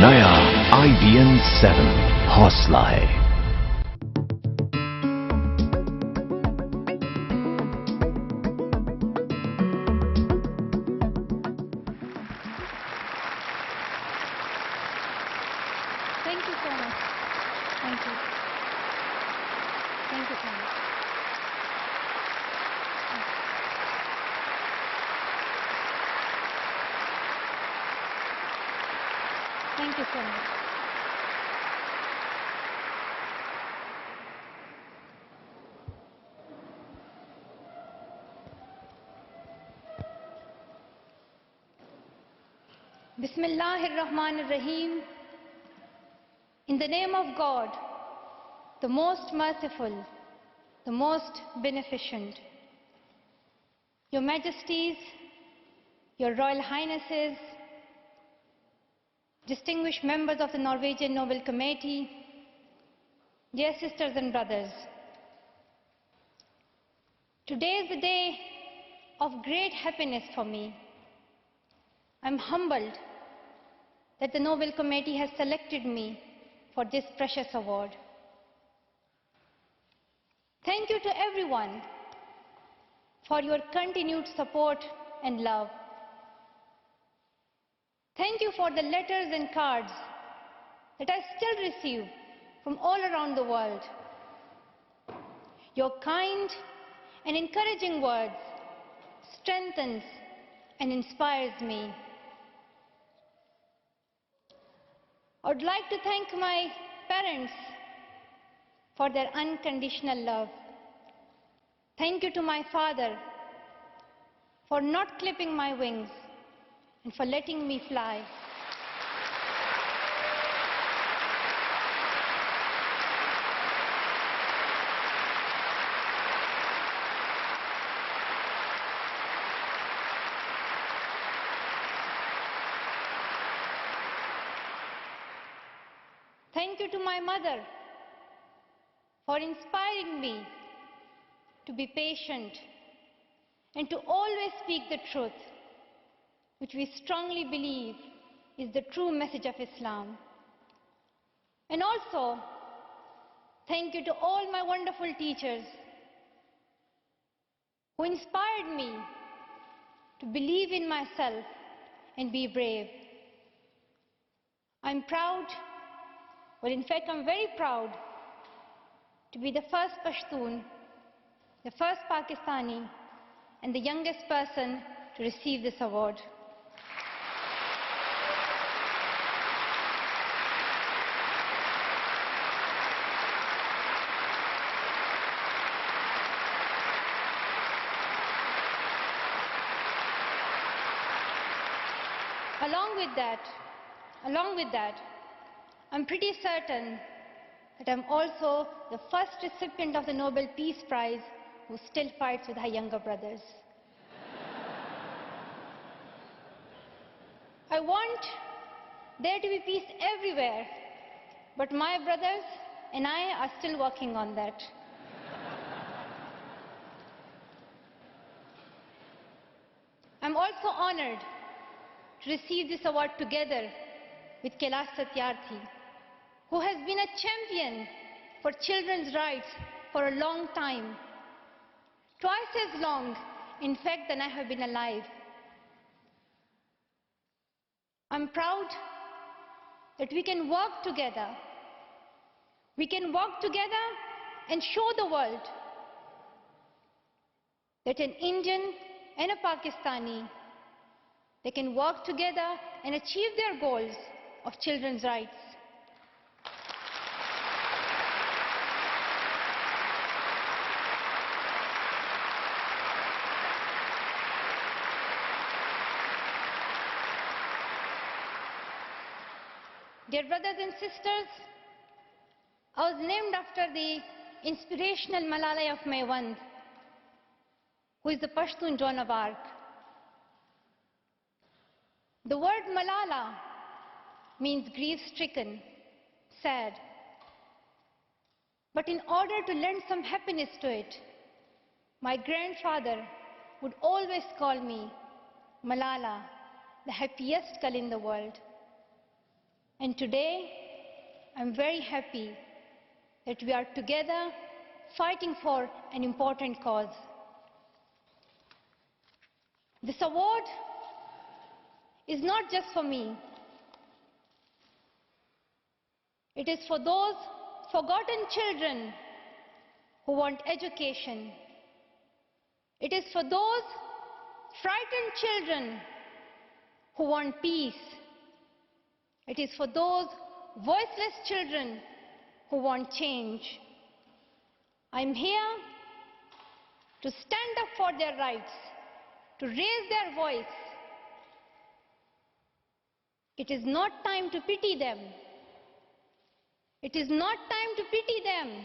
नया IBM 7 हौसला है। Thank you so much. Thank you. Thank you so much. Thank you so much. Bismillahir Rahmanir Rahim. In the name of God, the most merciful, the most beneficent. Your Majesties, Your Royal Highnesses, distinguished members of the Norwegian Nobel Committee, dear sisters and brothers. Today is a day of great happiness for me. I'm humbled that the Nobel Committee has selected me for this precious award. Thank you to everyone for your continued support and love. Thank you for the letters and cards that I still receive from all around the world. Your kind and encouraging words strengthens and inspires me. I would like to thank my parents for their unconditional love. Thank you to my father for not clipping my wings and for letting me fly. Thank you to my mother for inspiring me to be patient and to always speak the truth, which we strongly believe is the true message of Islam. And also, thank you to all my wonderful teachers who inspired me to believe in myself and be brave. I'm proud, well, in fact, I'm very proud to be the first Pashtun, the first Pakistani, and the youngest person to receive this award. Along with that, I'm pretty certain that I'm also the first recipient of the Nobel Peace Prize who still fights with her younger brothers. I want there to be peace everywhere, but my brothers and I are still working on that. I'm also honored to receive this award together with Kailash Satyarthi, who has been a champion for children's rights for a long time, twice as long, in fact, than I have been alive. I'm proud that we can work together. We can work together and show the world that an Indian and a Pakistani, they can work together and achieve their goals of children's rights. Dear brothers and sisters, I was named after the inspirational Malala of Mewand, who is the Pashtun Joan of Arc. The word Malala means grief-stricken, sad. But in order to lend some happiness to it, my grandfather would always call me Malala, the happiest girl in the world. And today, I'm very happy that we are together fighting for an important cause. This award is not just for me. It is for those forgotten children who want education. It is for those frightened children who want peace. It is for those voiceless children who want change. I'm here to stand up for their rights, to raise their voice. It is not time to pity them. It is not time to pity them.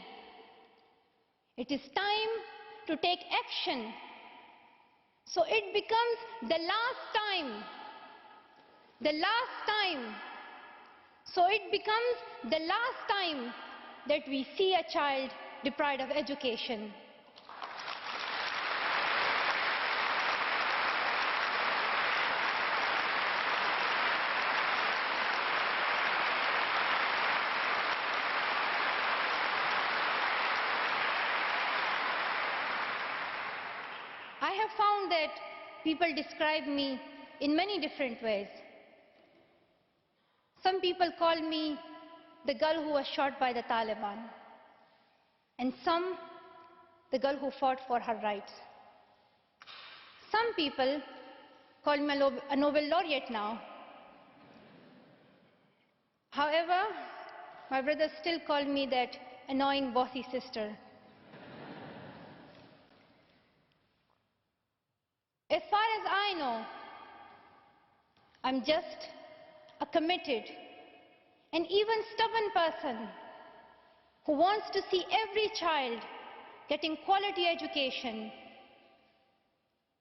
It is time to take action. So it becomes the last time. The last time. So it becomes the last time that we see a child deprived of education. I have found that people describe me in many different ways. Some people call me the girl who was shot by the Taliban, and some the girl who fought for her rights. Some people call me a Nobel laureate now. However, my brothers still call me that annoying bossy sister. As far as I know, I'm just a committed and even stubborn person who wants to see every child getting quality education,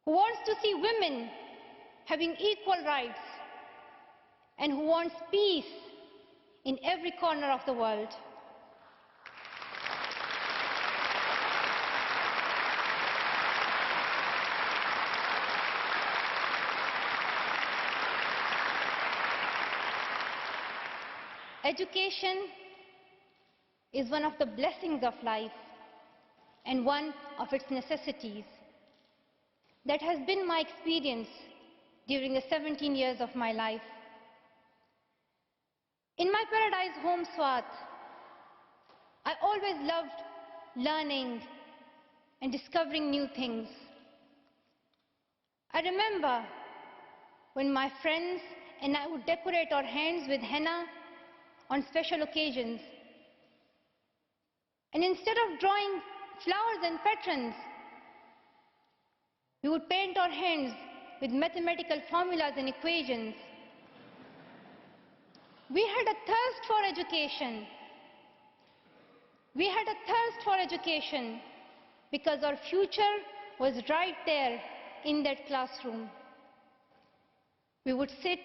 who wants to see women having equal rights, and who wants peace in every corner of the world. Education is one of the blessings of life and one of its necessities. That has been my experience during the 17 years of my life. In my paradise home, Swat, I always loved learning and discovering new things. I remember when my friends and I would decorate our hands with henna on special occasions. And instead of drawing flowers and patrons, we would paint our hands with mathematical formulas and equations. We had a thirst for education. We had a thirst for education because our future was right there in that classroom. We would sit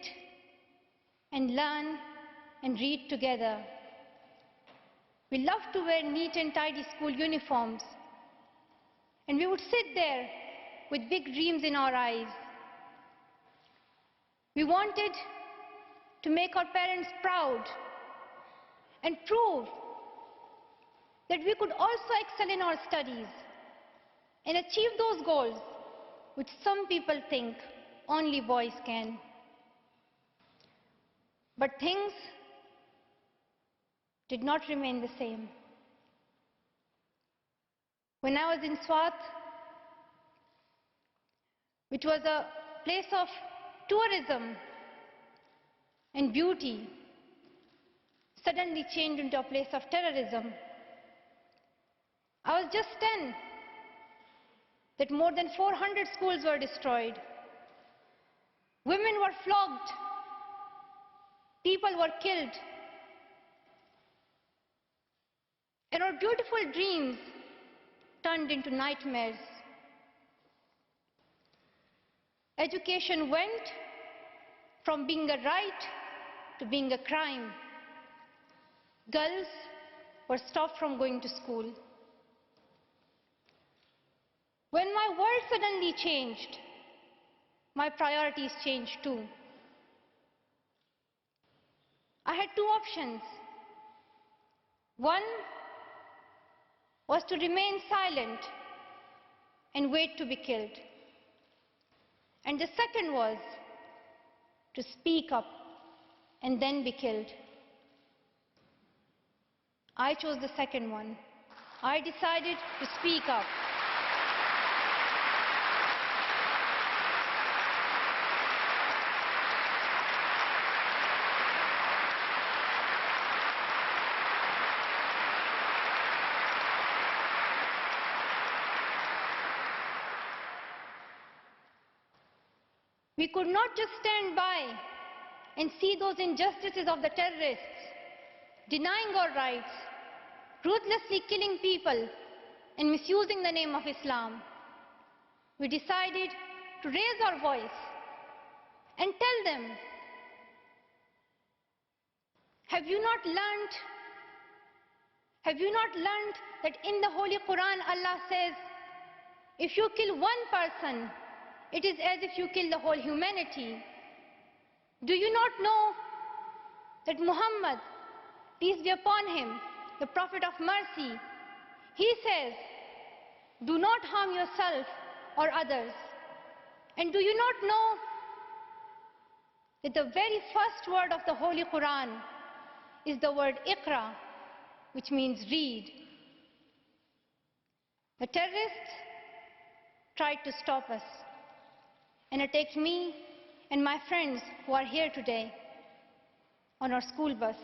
and learn and read together. We loved to wear neat and tidy school uniforms. And we would sit there with big dreams in our eyes. We wanted to make our parents proud and prove that we could also excel in our studies and achieve those goals which some people think only boys can. But things did not remain the same. When I was in Swat, which was a place of tourism and beauty, suddenly changed into a place of terrorism. I was just 10 that more than 400 schools were destroyed. Women were flogged. People were killed. And our beautiful dreams turned into nightmares. Education went from being a right to being a crime. Girls were stopped from going to school. When my world suddenly changed, my priorities changed too. I had two options. One was to remain silent and wait to be killed. And the second was to speak up and then be killed. I chose the second one. I decided to speak up. We could not just stand by and see those injustices of the terrorists, denying our rights, ruthlessly killing people, and misusing the name of Islam. We decided to raise our voice and tell them, have you not learned that in the Holy Quran Allah says, if you kill one person, it is as if you kill the whole humanity. Do you not know that Muhammad, peace be upon him, the Prophet of mercy, he says, do not harm yourself or others. And do you not know that the very first word of the Holy Quran is the word Iqra, which means read. The terrorists tried to stop us and attacked me and my friends who are here today on our school bus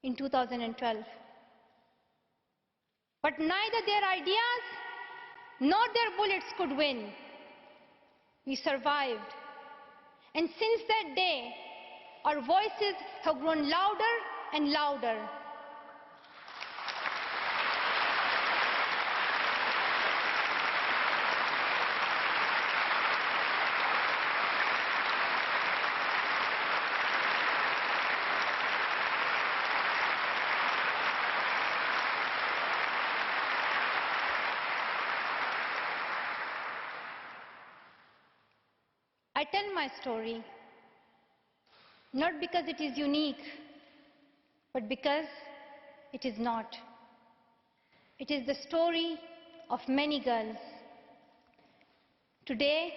in 2012. But neither their ideas nor their bullets could win. We survived. And since that day, our voices have grown louder and louder. I tell my story not because it is unique, but because it is not. It is the story of many girls. Today,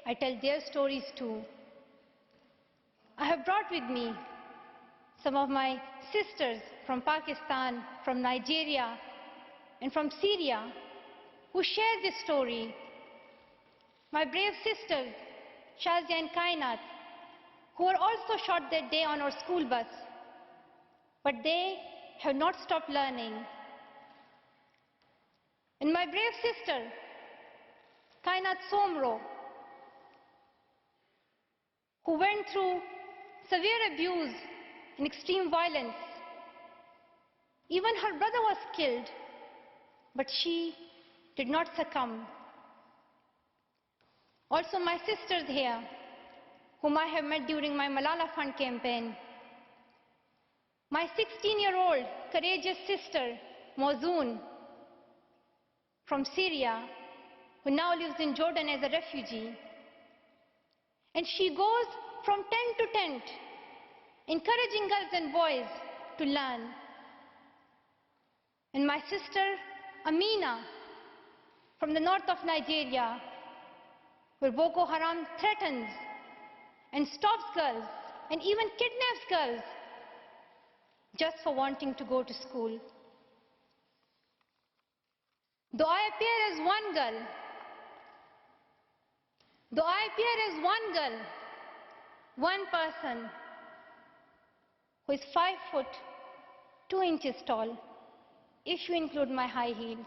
I tell their stories too. I have brought with me some of my sisters from Pakistan, from Nigeria, and from Syria who share this story. My brave sisters, Shazia and Kainat, who were also shot that day on our school bus. But they have not stopped learning. And my brave sister, Kainat Somro, who went through severe abuse and extreme violence. Even her brother was killed, but she did not succumb. Also my sisters here, whom I have met during my Malala Fund campaign. My 16-year-old courageous sister, Mozoon, from Syria, who now lives in Jordan as a refugee. And she goes from tent to tent, encouraging girls and boys to learn. And my sister, Amina, from the north of Nigeria, where Boko Haram threatens and stops girls and even kidnaps girls just for wanting to go to school. Though I appear as one girl, one person who is 5 foot 2 inches tall, if you include my high heels,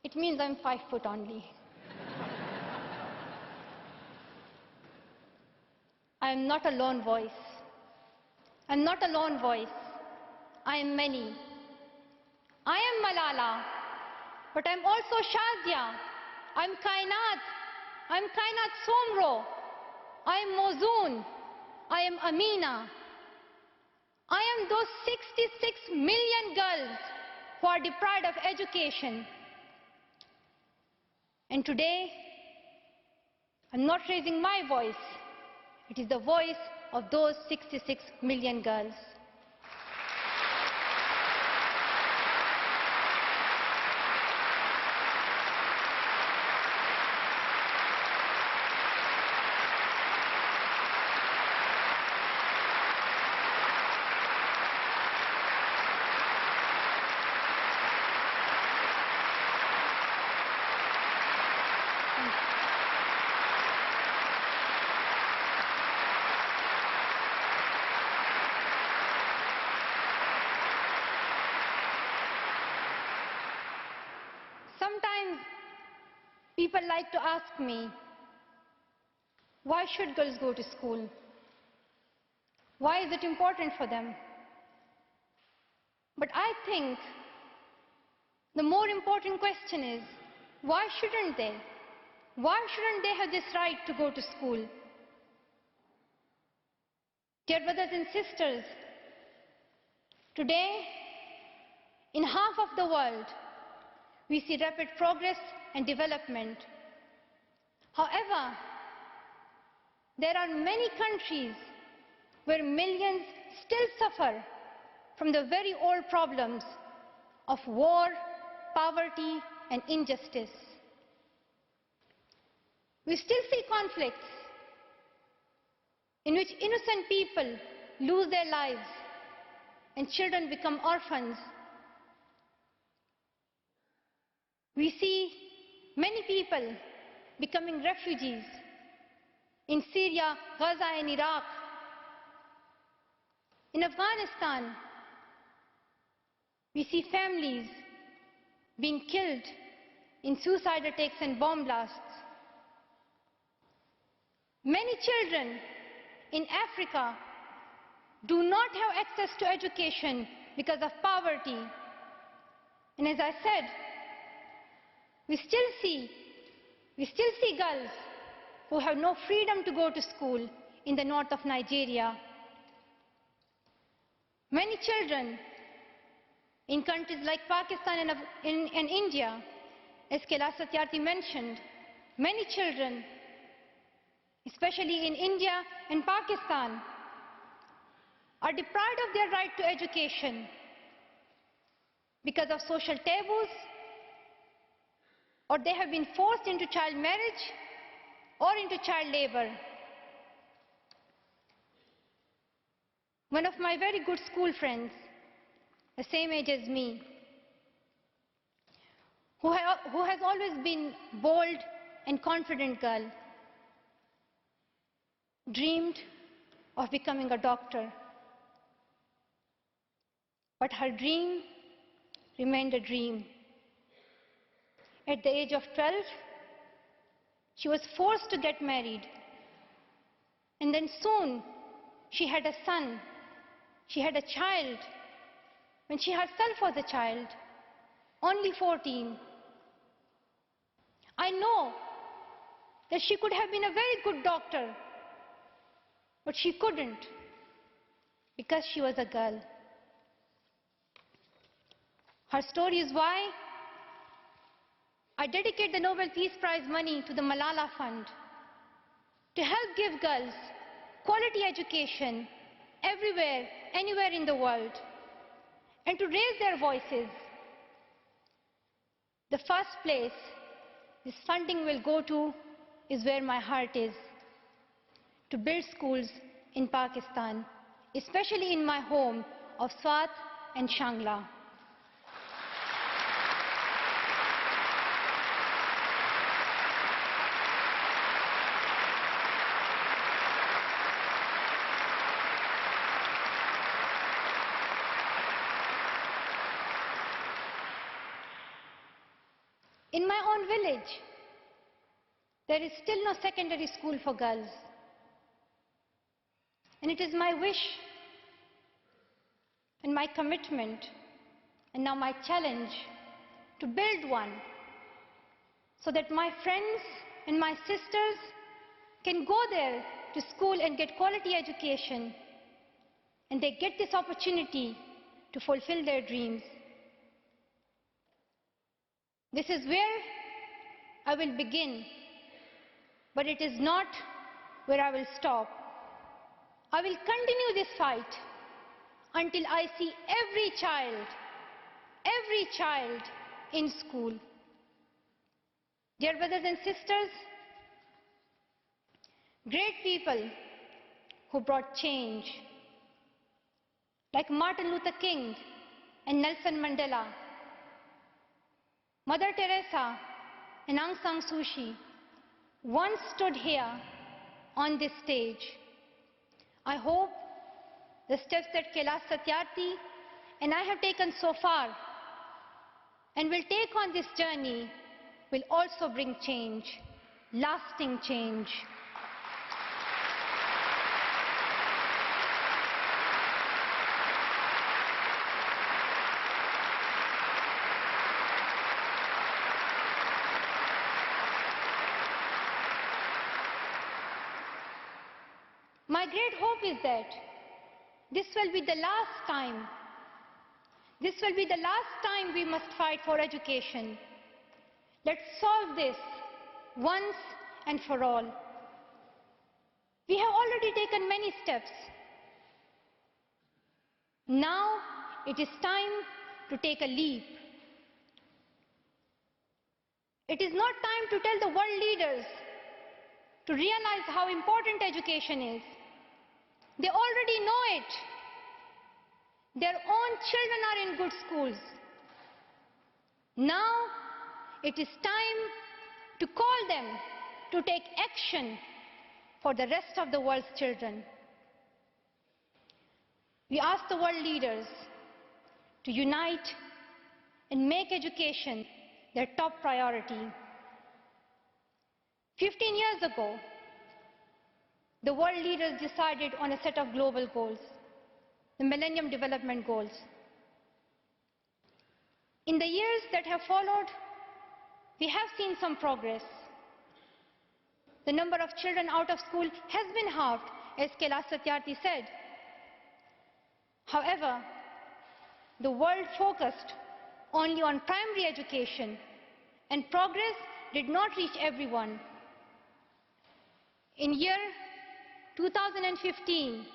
it means I'm 5 foot only. I am not a lone voice. I'm not a lone voice. I am many. I am Malala, but I'm also Shazia. I'm Kainat. I'm Kainat Somro. I am Mozoon. I am Amina. I am those 66 million girls who are deprived of education. And today, I'm not raising my voice It is the voice of those 66 million girls. Sometimes people like to ask me, why should girls go to school? Why is it important for them? But I think the more important question is, why shouldn't they? Why shouldn't they have this right to go to school? Dear brothers and sisters, today, in half of the world, we see rapid progress and development. However, there are many countries where millions still suffer from the very old problems of war, poverty, and injustice. We still see conflicts in which innocent people lose their lives and children become orphans. We see many people becoming refugees in Syria, Gaza, and Iraq. In Afghanistan, we see families being killed in suicide attacks and bomb blasts. Many children in Africa do not have access to education because of poverty. And as I said, we still see girls who have no freedom to go to school in the north of Nigeria. Many children in countries like Pakistan and India, as Kailash Satyarthi mentioned, many children, especially in India and Pakistan, are deprived of their right to education because of social taboos, or they have been forced into child marriage or into child labor. One of my very good school friends, the same age as me, who has always been bold and confident girl, dreamed of becoming a doctor. But her dream remained a dream. At the age of 12, she was forced to get married. And then soon, she had a son. She had a child. When she herself was a child, only 14. I know that she could have been a very good doctor, but she couldn't because she was a girl. Her story is why I dedicate the Nobel Peace Prize money to the Malala Fund to help give girls quality education everywhere, anywhere in the world, and to raise their voices. The first place this funding will go to is where my heart is, to build schools in Pakistan, especially in my home of Swat and Shangla. In my own village, there is still no secondary school for girls. And it is my wish and my commitment and now my challenge to build one so that my friends and my sisters can go there to school and get quality education, and they get this opportunity to fulfill their dreams. This is where I will begin, but it is not where I will stop. I will continue this fight until I see every child in school. Dear brothers and sisters, great people who brought change, like Martin Luther King and Nelson Mandela, Mother Teresa and Aung San Suu Kyi, once stood here on this stage. I hope the steps that Kailash Satyarthi and I have taken so far and will take on this journey will also bring change, lasting change. My great hope is that this will be the last time. This will be the last time we must fight for education. Let's solve this once and for all. We have already taken many steps. Now it is time to take a leap. It is not time to tell the world leaders to realize how important education is. They already know it. Their own children are in good schools. Now it is time to call them to take action for the rest of the world's children. We ask the world leaders to unite and make education their top priority. 15 years ago, the world leaders decided on a set of global goals, the Millennium Development Goals. In the years that have followed, we have seen some progress. The number of children out of school has been halved, as Kailash Satyarthi said. However, the world focused only on primary education, and progress did not reach everyone. In year 2015,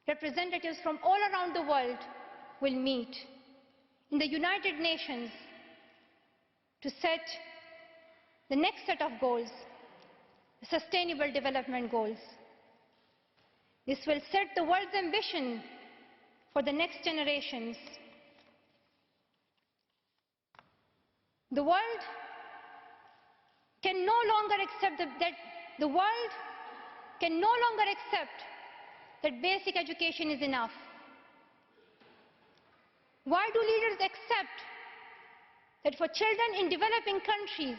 representatives from all around the world will meet in the United Nations to set the next set of goals, the Sustainable Development Goals. This will set the world's ambition for the next generations. The world can no longer accept that basic education is enough. Why do leaders accept that for children in developing countries,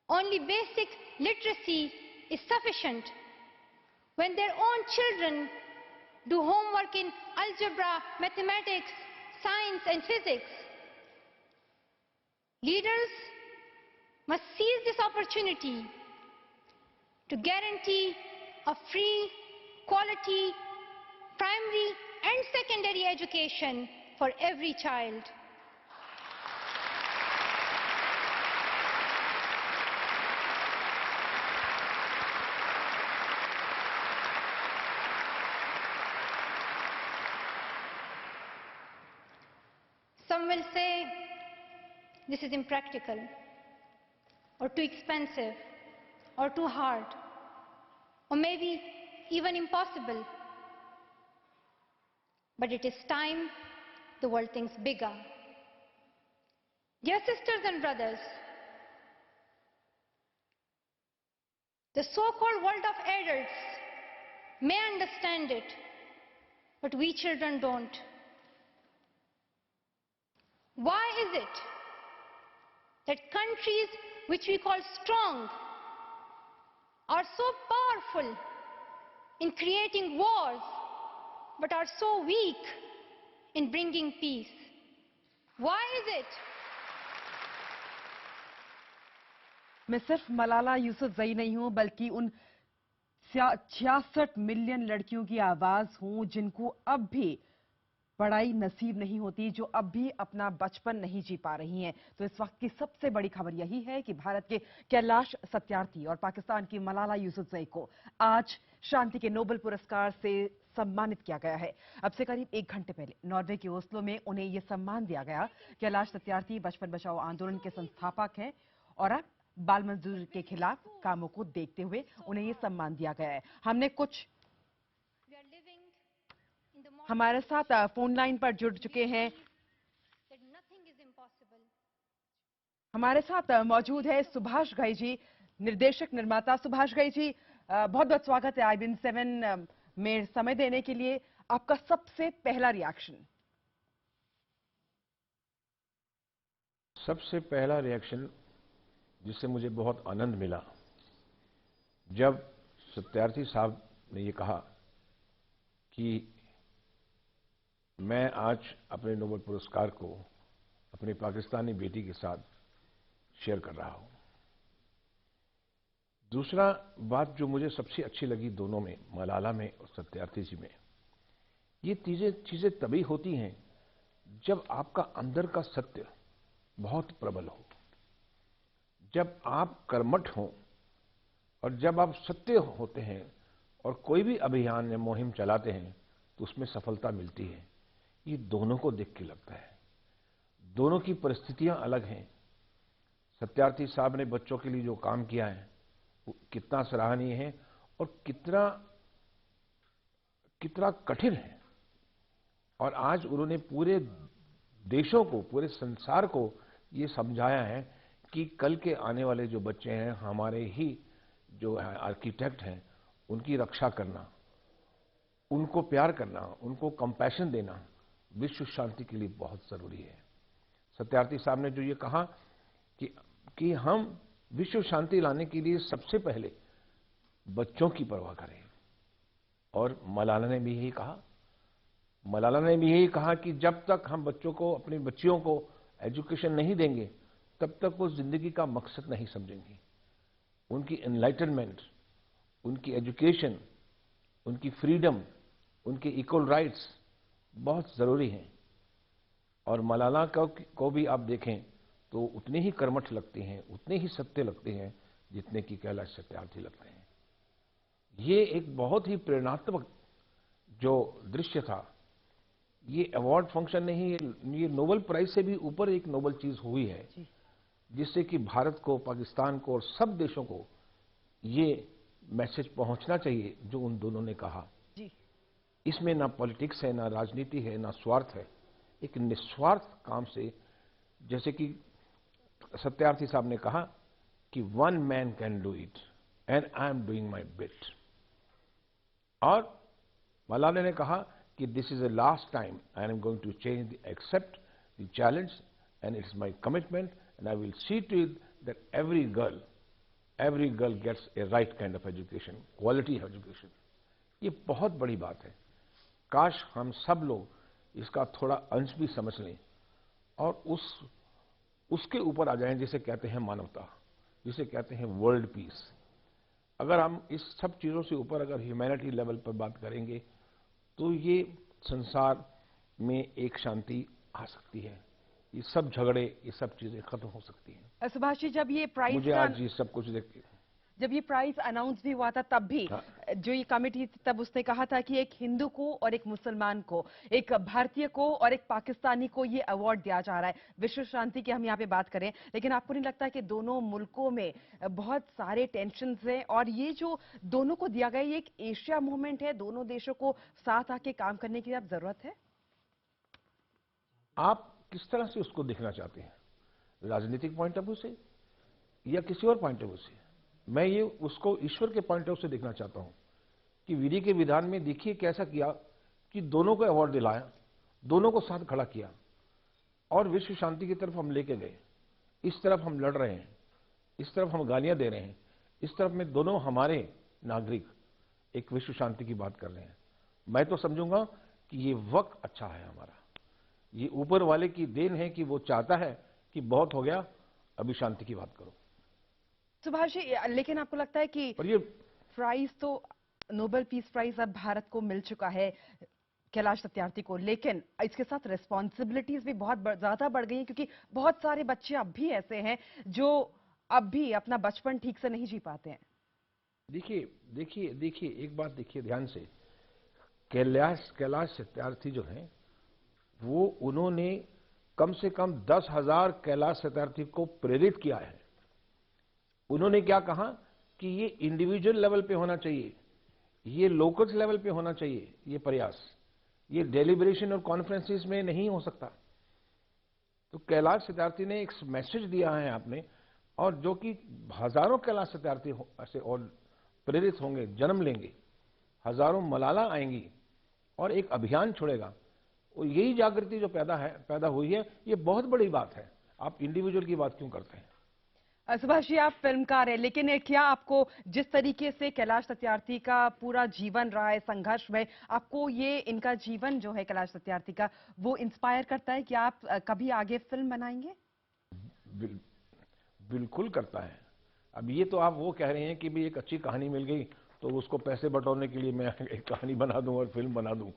only basic literacy is sufficient, when their own children do homework in algebra, mathematics, science and physics? Leaders must seize this opportunity to guarantee a free, quality, primary and secondary education for every child. Some will say this is impractical, or too expensive, or too hard, or maybe even impossible. But it is time the world thinks bigger. Dear sisters and brothers, the so-called world of adults may understand it, but we children don't. Why is it that countries which we call strong are so powerful in creating wars, but are so weak in bringing peace? Why is it? मैं सिर्फ मलाला यूसुफजई नहीं हूं, बल्कि उन 66 million लड़कियों की आवाज हूं जिनको अब भी पढ़ाई नसीब नहीं होती जो अब भी अपना बचपन नहीं जी पा रही हैं। तो इस वक्त की सबसे बड़ी खबर यही है कि भारत के कैलाश सत्यार्थी और पाकिस्तान की मलाला यूसुफजई को आज शांति के नोबेल पुरस्कार से सम्मानित किया गया है। अब से करीब 1 घंटे पहले नॉर्वे के ओस्लो में उन्हें यह सम्मान दिया गया। कैलाश सत्यार्थी बचपन बचाओ आंदोलन के संस्थापक हैं और अब बाल मजदूरी के खिलाफ कामों को देखते हुए उन्हें यह सम्मान दिया गया है। हमने कुछ We are living in the modern हमारे साथ फोन लाइन पर जुड़ चुके हैं। that nothing is impossible. हमारे साथ मौजूद है सुभाष घई जी, निर्देशक निर्माता। सुभाष घई जी, बहुत बहुत स्वागत है IBN 7 में समय देने के लिए। आपका सबसे पहला रिएक्शन? सबसे पहला रिएक्शन जिससे मुझे बहुत आनंद मिला, जब सत्यार्थी साहब ने ये कहा कि मैं आज अपने नोबेल पुरस्कार को अपनी पाकिस्तानी बेटी के साथ शेयर कर रहा हूं। दूसरा बात जो मुझे सबसे अच्छी लगी दोनों में, मलाला में और सत्यार्थी जी में, ये चीजें तभी होती हैं जब आपका अंदर का सत्य बहुत प्रबल हो, जब आप कर्मठ हों और जब आप सत्य होते हैं और कोई भी अभियान या मुहिम चलाते हैं तो उसमें सफलता मिलती है। ये दोनों को देख के लगता है। दोनों की परिस्थितियां अलग हैं। सत्यार्थी साहब ने बच्चों के लिए जो काम किया है वो कितना सराहनीय है और कितना कठिन है। और आज उन्होंने पूरे देशों को, पूरे संसार को ये समझाया है कि कल के आने वाले जो बच्चे हैं, हमारे ही जो आर्किटेक्ट हैं, उनकी रक्षा करना, उनको प्यार करना, उनको कंपैशन देना विश्व शांति के लिए बहुत जरूरी है। सत्यार्थी साहब ने जो ये कहा कि हम विश्व शांति लाने के लिए सबसे पहले बच्चों की परवाह करें, और मलाला ने भी यही कहा। मलाला ने भी यही कहा कि जब तक हम बच्चों को, अपनी बच्चियों को एजुकेशन नहीं देंगे तब तक वो जिंदगी का मकसद नहीं समझेंगी। उनकी एनलाइटनमेंट, उनकी एजुकेशन, उनकी फ्रीडम, उनके इक्वल राइट्स बहुत जरूरी हैं। और मलाला को भी आप देखें तो उतने ही कर्मठ लगते हैं, उतने ही सत्य लगते हैं जितने कि कैलाश सत्यार्थी लगते हैं। ये एक बहुत ही प्रेरणात्मक जो दृश्य था। ये अवार्ड फंक्शन नहीं, ये नोबेल प्राइज से भी ऊपर एक नोबेल चीज हुई है, जिससे कि भारत को, पाकिस्तान को और सब देशों को ये मैसेज पहुंचना चाहिए जो उन दोनों ने कहा। इसमें ना पॉलिटिक्स है, ना राजनीति है, ना स्वार्थ है। एक निस्वार्थ काम से, जैसे कि सत्यार्थी साहब ने कहा कि one man can do it and I am doing my bit. और मलाला ने कहा कि this is the last time I am going to change, accept the challenge and it's my commitment and I will see to it that every girl gets a right kind of education, quality education. ये बहुत बड़ी बात है। काश हम सब लोग इसका थोड़ा अंश भी समझ लें और उसके ऊपर आ जाएं, जिसे कहते हैं मानवता, जिसे कहते हैं वर्ल्ड पीस। अगर हम इस सब चीजों से ऊपर अगर ह्यूमैनिटी लेवल पर बात करेंगे तो ये संसार में एक शांति आ सकती है। ये सब झगड़े, ये सब चीजें खत्म हो सकती हैं। सुभाष जी, जब ये प्राइज मुझे आज ये सब कुछ देख के, जब ये प्राइज अनाउंस भी हुआ था तब भी जो ये कमेटी थी, तब उसने कहा था कि एक हिंदू को और एक मुसलमान को, एक भारतीय को और एक पाकिस्तानी को ये अवार्ड दिया जा रहा है। विश्व शांति की हम यहाँ पे बात करें, लेकिन आपको नहीं लगता कि दोनों मुल्कों में बहुत सारे टेंशन हैं और ये जो दोनों को दिया गया ये एक एशिया मूवमेंट है, दोनों देशों को साथ आके काम करने की अब जरूरत है? आप किस तरह से उसको देखना चाहते हैं, राजनीतिक पॉइंट ऑफ व्यू से या किसी और पॉइंट ऑफ व्यू से? मैं ये उसको ईश्वर के पॉइंट ऑफ से देखना चाहता हूं कि विधि के विधान में देखिए कैसा किया कि दोनों को अवार्ड दिलाया, दोनों को साथ खड़ा किया और विश्व शांति की तरफ हम लेके गए। इस तरफ हम लड़ रहे हैं, इस तरफ हम गालियां दे रहे हैं, इस तरफ में दोनों हमारे नागरिक एक विश्व शांति की बात कर रहे हैं। मैं तो समझूंगा कि ये वक्त अच्छा है हमारा। ये ऊपर वाले की देन है कि वो चाहता है कि बहुत हो गया, अभी शांति की बात करो। सुभाष जी, लेकिन आपको लगता है कि और ये प्राइज तो, नोबेल पीस प्राइज अब भारत को मिल चुका है, कैलाश सत्यार्थी को, लेकिन इसके साथ रिस्पॉन्सिबिलिटीज भी बहुत ज्यादा बढ़ गई हैं, क्योंकि बहुत सारे बच्चे अब भी ऐसे हैं जो अब भी अपना बचपन ठीक से नहीं जी पाते हैं। देखिए देखिए देखिए, एक बात देखिए ध्यान से। कैलाश सत्यार्थी जो हैं, वो उन्होंने कम से कम 10,000 कैलाश सत्यार्थी को प्रेरित किया है। उन्होंने क्या कहा कि ये इंडिविजुअल लेवल पे होना चाहिए, ये लोकल लेवल पे होना चाहिए, ये प्रयास, ये डेलिब्रेशन और कॉन्फ्रेंसेस में नहीं हो सकता। तो कैलाश सत्यार्थी ने एक मैसेज दिया है आपने, और जो कि हजारों कैलाश सत्यार्थी ऐसे और प्रेरित होंगे, जन्म लेंगे, हजारों मलाला आएंगी और एक अभियान छुड़ेगा। और यही जागृति जो पैदा हुई है, ये बहुत बड़ी बात है। आप इंडिविजुअल की बात क्यों करते हैं? सुभाष जी, आप फिल्मकार हैं, लेकिन क्या आपको जिस तरीके से कैलाश सत्यार्थी का पूरा जीवन रहा है संघर्ष में, आपको ये इनका जीवन जो है कैलाश सत्यार्थी का, वो इंस्पायर करता है कि आप कभी आगे फिल्म बनाएंगे? बिल्कुल करता है। अब ये तो आप वो कह रहे हैं कि भी एक अच्छी कहानी मिल गई तो उसको पैसे बटोरने के लिए मैं एक कहानी बना दूं और फिल्म बना दूं,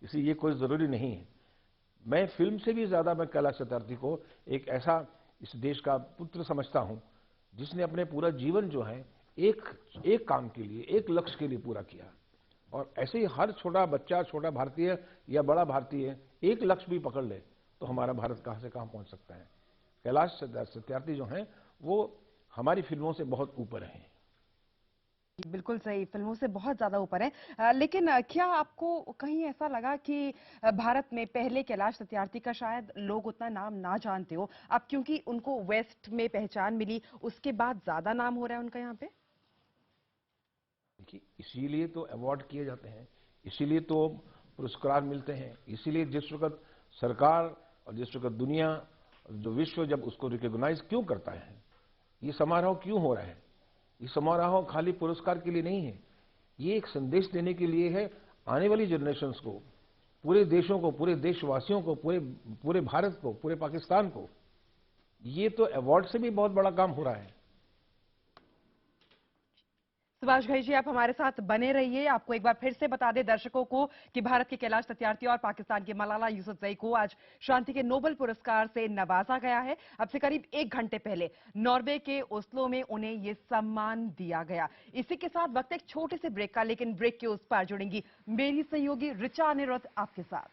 इसी ये कोई जरूरी नहीं है। मैं फिल्म से भी ज्यादा मैं कैलाश सत्यार्थी को एक ऐसा इस देश का पुत्र समझता हूं जिसने अपने पूरा जीवन जो है एक काम के लिए, एक लक्ष्य के लिए पूरा किया। और ऐसे ही हर छोटा बच्चा, छोटा भारतीय या बड़ा भारतीय एक लक्ष्य भी पकड़ ले तो हमारा भारत कहां से कहां पहुंच सकता है। कैलाश सत्यार्थी जो हैं वो हमारी फिल्मों से बहुत ऊपर हैं। बिल्कुल सही, फिल्मों से बहुत ज्यादा ऊपर है। लेकिन क्या आपको कहीं ऐसा लगा कि भारत में पहले कैलाश सत्यार्थी का शायद लोग उतना नाम ना जानते हो, अब क्योंकि उनको वेस्ट में पहचान मिली उसके बाद ज्यादा नाम हो रहा है उनका यहाँ पे? देखिए, इसीलिए तो अवार्ड किए जाते हैं, इसीलिए तो पुरस्कार मिलते हैं, इसीलिए जिस वक्त सरकार और जिस वक्त दुनिया, जो विश्व जब उसको रिकॉग्नाइज क्यों करता है, ये समारोह क्यों हो रहा है? ये समारोह खाली पुरस्कार के लिए नहीं है, ये एक संदेश देने के लिए है आने वाली जनरेशन्स को, पूरे देशों को, पूरे देशवासियों को, पूरे भारत को, पूरे पाकिस्तान को। ये तो अवार्ड से भी बहुत बड़ा काम हो रहा है। सुभाष घई जी, आप हमारे साथ बने रहिए। आपको एक बार फिर से बता दें दर्शकों को कि भारत के कैलाश सत्यार्थी और पाकिस्तान के मलाला यूसुफजई को आज शांति के नोबेल पुरस्कार से नवाजा गया है। अब से करीब 1 घंटे पहले नॉर्वे के ओस्लो में उन्हें ये सम्मान दिया गया। इसी के साथ वक्त एक छोटे से ब्रेक का, लेकिन ब्रेक के उस पार जुड़ेंगी मेरी सहयोगी ऋचा अनिरुद्ध आपके साथ।